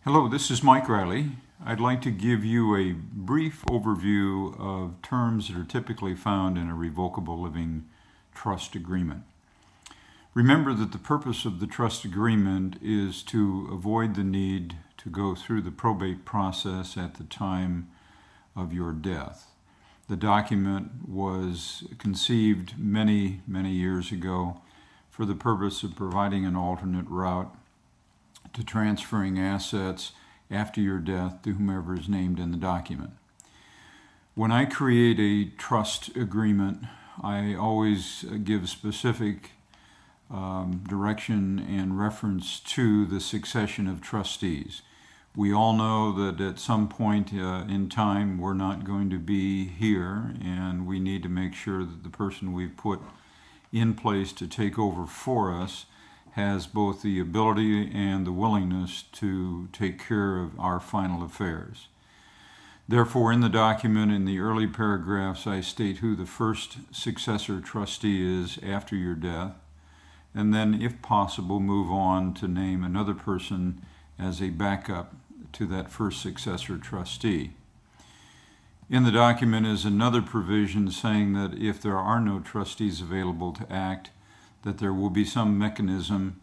Hello, this is Mike Riley. I'd like to give you a brief overview of terms that are typically found in a revocable living trust agreement. Remember that the purpose of the trust agreement is to avoid the need to go through the probate process at the time of your death. The document was conceived many years ago for the purpose of providing an alternate route to transferring assets after your death to whomever is named in the document. When I create a trust agreement, I always give specific direction and reference to the succession of trustees. We all know that at some point in time we're not going to be here, and we need to make sure that the person we've put in place to take over for us has both the ability and the willingness to take care of our final affairs. Therefore, in the document, in the early paragraphs, I state who the first successor trustee is after your death, and then, if possible, move on to name another person as a backup to that first successor trustee. In the document is another provision saying that if there are no trustees available to act, that there will be some mechanism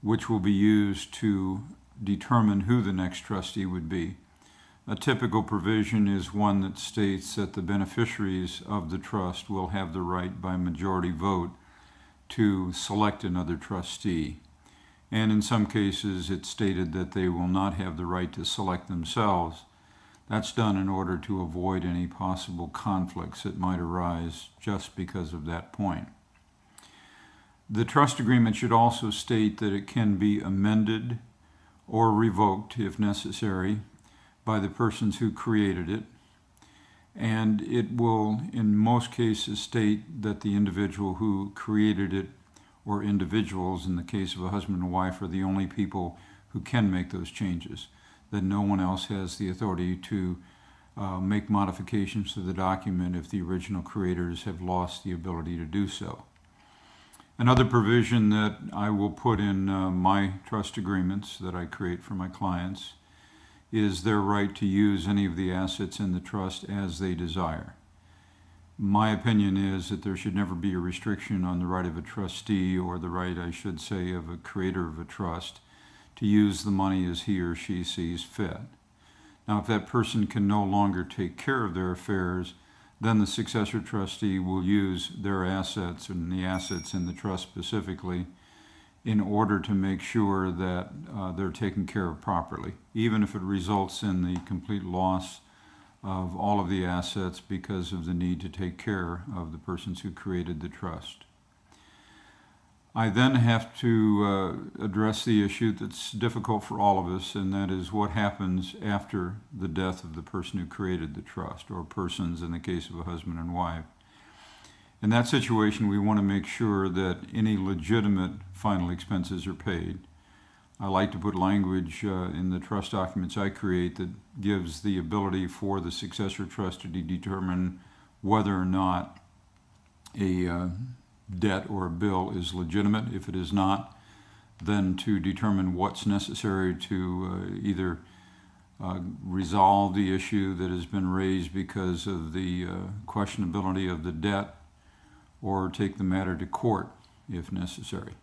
which will be used to determine who the next trustee would be. A typical provision is one that states that the beneficiaries of the trust will have the right by majority vote to select another trustee. And in some cases it's stated that they will not have the right to select themselves. That's done in order to avoid any possible conflicts that might arise just because of that point. The trust agreement should also state that it can be amended or revoked, if necessary, by the persons who created it, and it will, in most cases, state that the individual who created it, or individuals, in the case of a husband and wife, are the only people who can make those changes, that no one else has the authority to make modifications to the document if the original creators have lost the ability to do so. Another provision that I will put in my trust agreements that I create for my clients is their right to use any of the assets in the trust as they desire. My opinion is that there should never be a restriction on the right of a trustee, or the right, I should say, of a creator of a trust to use the money as he or she sees fit. Now, if that person can no longer take care of their affairs, then the successor trustee will use their assets and the assets in the trust specifically in order to make sure that they're taken care of properly, even if it results in the complete loss of all of the assets because of the need to take care of the persons who created the trust. I then have to address the issue that's difficult for all of us, and that is what happens after the death of the person who created the trust, or persons in the case of a husband and wife. In that situation, we want to make sure that any legitimate final expenses are paid. I like to put language in the trust documents I create that gives the ability for the successor trustee to determine whether or not a debt or a bill is legitimate. If it is not, then to determine what's necessary to either resolve the issue that has been raised because of the questionability of the debt, or take the matter to court if necessary.